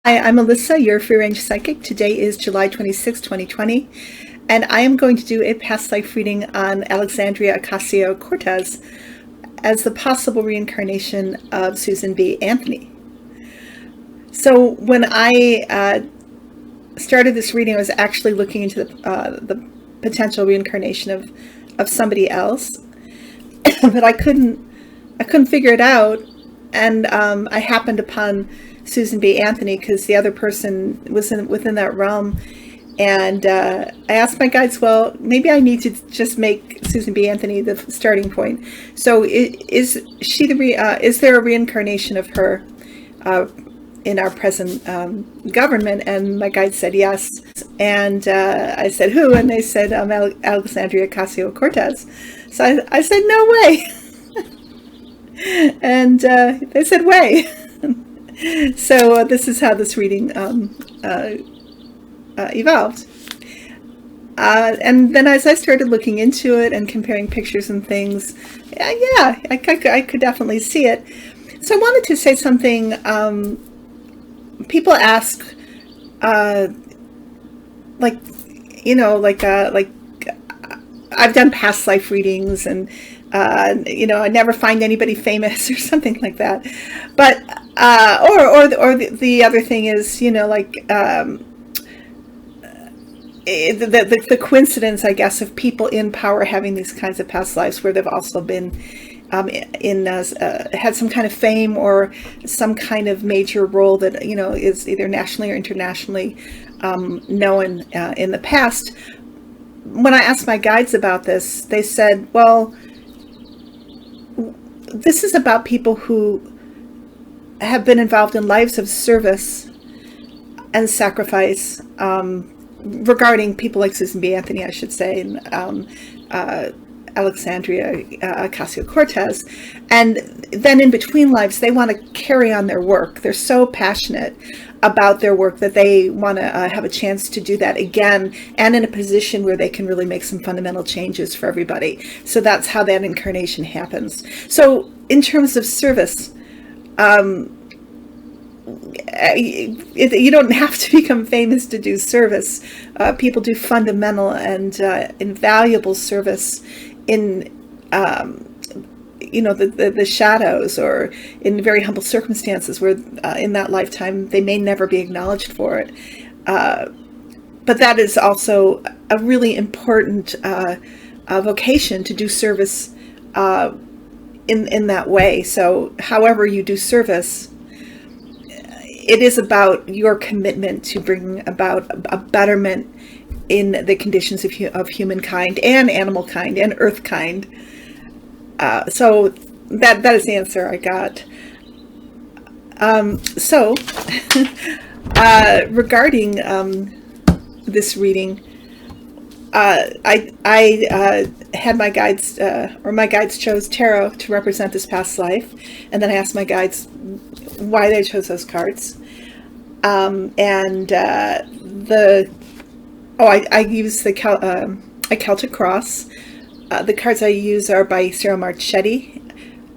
Hi, I'm Alyssa, your free range psychic. Today is July 26, 2020, and I am going to do a past life reading on Alexandria Ocasio Cortez as the possible reincarnation of Susan B. Anthony. So when I started this reading, I was actually looking into the potential reincarnation of somebody else, but I couldn't figure it out, and I happened upon Susan B. Anthony because the other person was within that realm, and I asked my guides, well, maybe I need to just make Susan B. Anthony the starting point. So is there a reincarnation of her in our present government? And my guide said yes. And I said, who? And they said Alexandria Ocasio Cortez. So I said, no way. And they said, way. So this is how this reading evolved. And then as I started looking into it and comparing pictures and things, I could definitely see it. So I wanted to say something. People ask, like I've done past life readings, and I never find anybody famous or something like that. But or the other thing is, the coincidence, I guess, of people in power having these kinds of past lives where they've also been had some kind of fame or some kind of major role that is either nationally or internationally known in the past. When I asked my guides about this, they said, well, this is about people who have been involved in lives of service and sacrifice, regarding people like Susan B. Anthony, I should say, and Alexandria Ocasio Cortez. And then in between lives, they want to carry on their work. They're so passionate about their work that they want to have a chance to do that again, and in a position where they can really make some fundamental changes for everybody. So that's how that incarnation happens. So in terms of service, you don't have to become famous to do service. People do fundamental and invaluable service in the shadows, or in very humble circumstances where in that lifetime they may never be acknowledged for it. But that is also a really important vocation, to do service in that way. So however you do service, it is about your commitment to bring about a betterment in the conditions of humankind and animal kind and earth kind. So that is the answer I got. So Regarding this reading, I had my guides, or my guides chose tarot to represent this past life, and then I asked my guides why they chose those cards. I use the a Celtic cross. The cards I use are by Sarah Marchetti.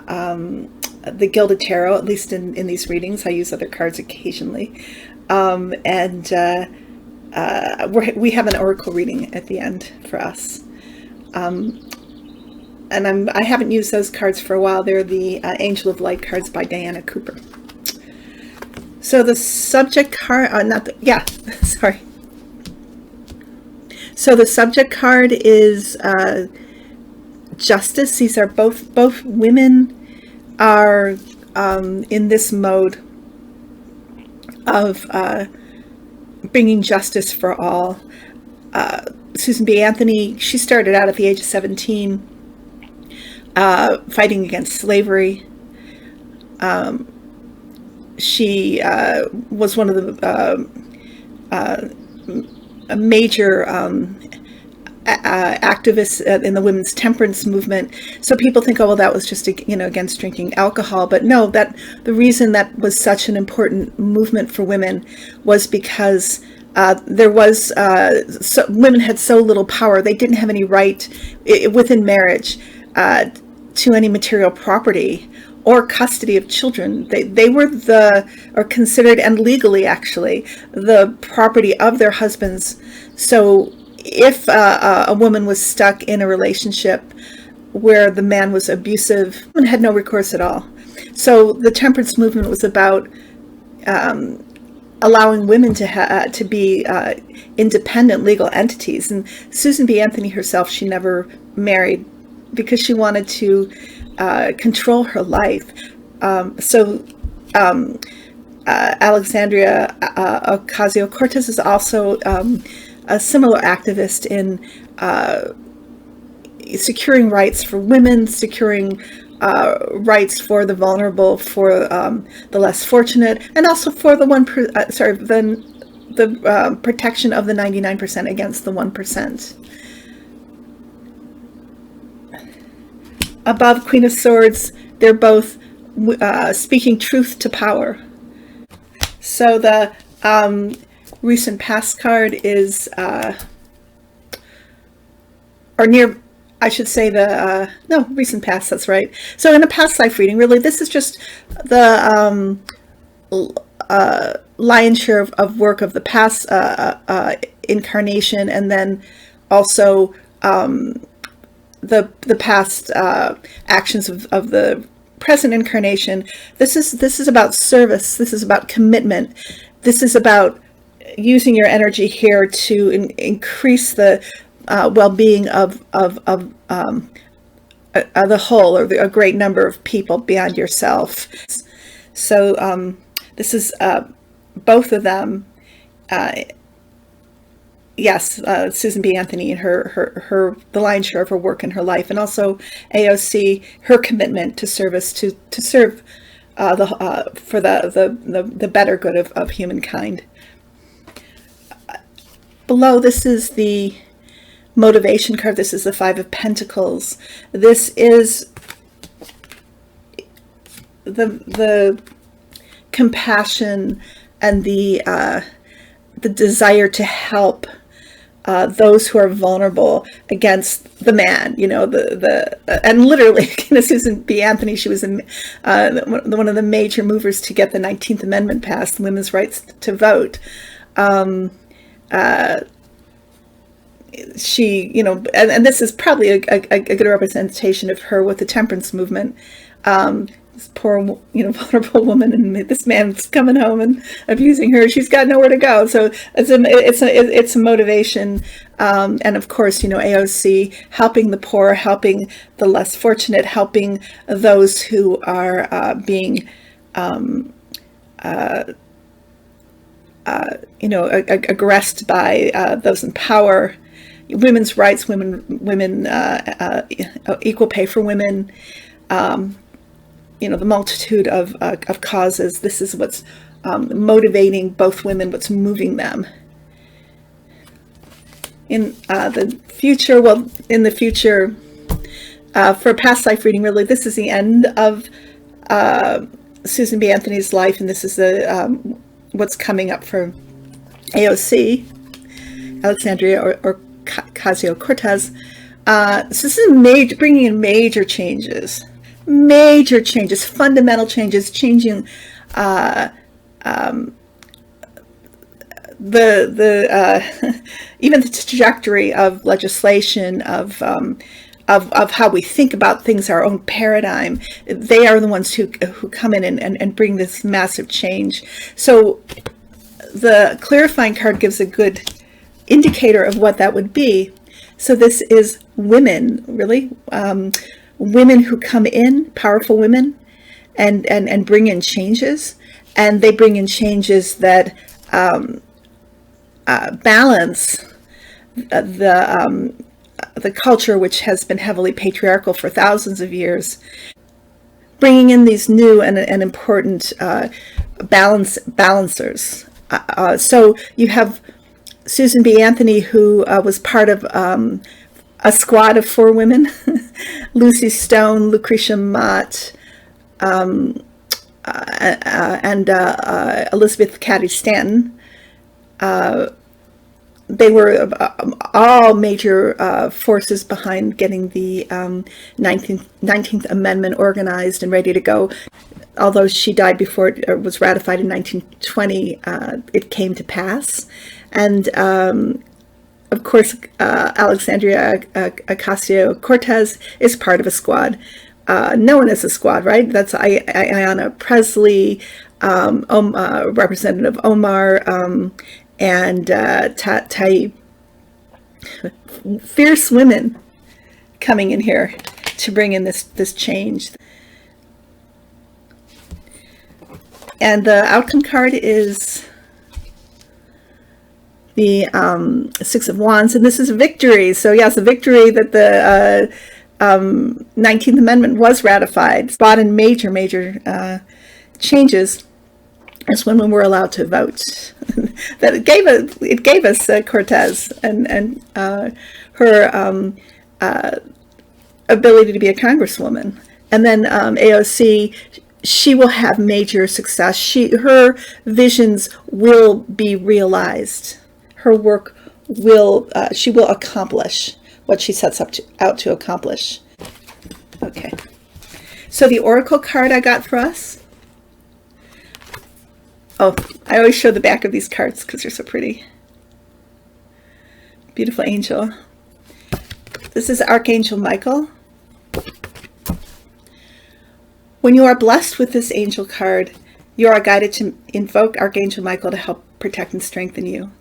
The Gilded Tarot, at least in these readings. I use other cards occasionally. We have an oracle reading at the end for us. And I haven't used those cards for a while. They're the Angel of Light cards by Diana Cooper. So the subject card, sorry. So the subject card is justice. These are both women are in this mode of bringing justice for all. Susan B. Anthony, she started out at the age of 17 fighting against slavery. She was one of the major activists in the women's temperance movement. So people think, oh, well, that was just against drinking alcohol. But no, that the reason that was such an important movement for women was because women had so little power. They didn't have any right within marriage to any material property or custody of children. They were considered, and legally actually, the property of their husbands. So if a woman was stuck in a relationship where the man was abusive, women had no recourse at all. So the temperance movement was about allowing women to be independent legal entities. And Susan B. Anthony herself, she never married because she wanted to control her life. Alexandria Ocasio Cortez is also a similar activist in securing rights for women, securing rights for the vulnerable, for the less fortunate, and also for the protection of the 99% against the 1%. Above Queen of Swords, they're both speaking truth to power. So the recent past card is, recent past, that's right. So in a past life reading, really, this is just the lion's share of work of the past incarnation, and then also the past actions of the present incarnation. This is about service. This is about commitment. This is about using your energy here to increase the well-being of the whole, or a great number of people beyond yourself. So this is both of them. Susan B. Anthony and her the lion's share of her work in her life, and also AOC, her commitment to service, to serve for the better good of humankind. Below, this is the motivation card. This is the Five of Pentacles. This is the compassion and the desire to help those who are vulnerable against the man, and literally, Susan B. Anthony, she was one of the major movers to get the 19th Amendment passed, women's rights to vote. She, and this is probably a good representation of her with the temperance movement. This poor, vulnerable woman, and this man's coming home and abusing her. She's got nowhere to go. So it's a motivation, and of course, AOC, helping the poor, helping the less fortunate, helping those who are being, aggressed by those in power. Women's rights, women, equal pay for women. The multitude of causes. This is what's motivating both women, what's moving them. In the future, for a past life reading, really, this is the end of Susan B. Anthony's life, and this is what's coming up for AOC, Alexandria or Ocasio Cortez. So this is bringing in major changes, fundamental changes, changing even the trajectory of legislation, of how we think about things, our own paradigm. They are the ones who come in and bring this massive change. So the clarifying card gives a good indicator of what that would be. So this is women, really, women who come in, powerful women, and bring in changes, and they bring in changes that balance the culture, which has been heavily patriarchal for thousands of years, bringing in these new and important balancers. So you have Susan B. Anthony, who was part of a squad of 4 women, Lucy Stone, Lucretia Mott, and Elizabeth Cady Stanton. They were all major forces behind getting the 19th Amendment organized and ready to go. Although she died before it was ratified in 1920, it came to pass. And of course, Alexandria Ocasio Cortez is part of a squad, known as a squad, right? That's Ayanna Pressley, Representative Omar, and Taib. Fierce women coming in here to bring in this change. And the outcome card is the 6 of Wands, and this is victory. So yes, a victory that the 19th Amendment was ratified, brought in major changes as women were allowed to vote. That it gave us Cortez and her ability to be a congresswoman, and then AOC. She will have major success. Her visions will be realized. Her work she will accomplish what she sets out to accomplish. Okay. So the oracle card I got for us. Oh, I always show the back of these cards because they're so pretty. Beautiful angel. This is Archangel Michael. When you are blessed with this angel card, you are guided to invoke Archangel Michael to help protect and strengthen you.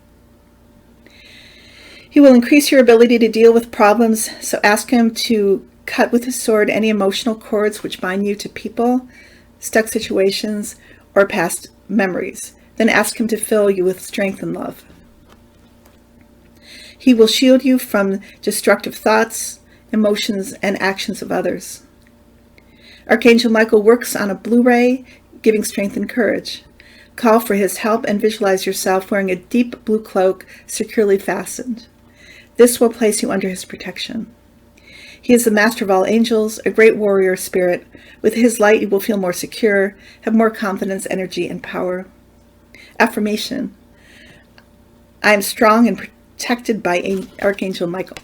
He will increase your ability to deal with problems, so ask him to cut with his sword any emotional cords which bind you to people, stuck situations, or past memories. Then ask him to fill you with strength and love. He will shield you from destructive thoughts, emotions, and actions of others. Archangel Michael works on a blue ray, giving strength and courage. Call for his help and visualize yourself wearing a deep blue cloak securely fastened. This will place you under his protection. He is the master of all angels, a great warrior spirit. With his light, you will feel more secure, have more confidence, energy, and power. Affirmation. I am strong and protected by Archangel Michael.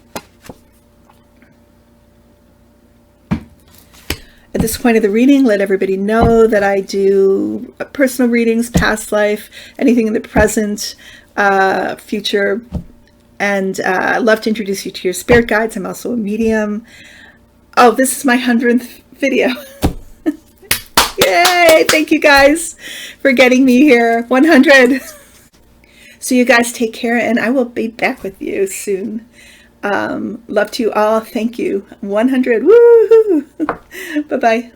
At this point of the reading, let everybody know that I do personal readings, past life, anything in the present, future, and I'd love to introduce you to your spirit guides. I'm also a medium. Oh, this is my 100th video. Yay! Thank you guys for getting me here. 100. So you guys take care, and I will be back with you soon. Love to you all. Thank you. 100. Woo! Bye-bye.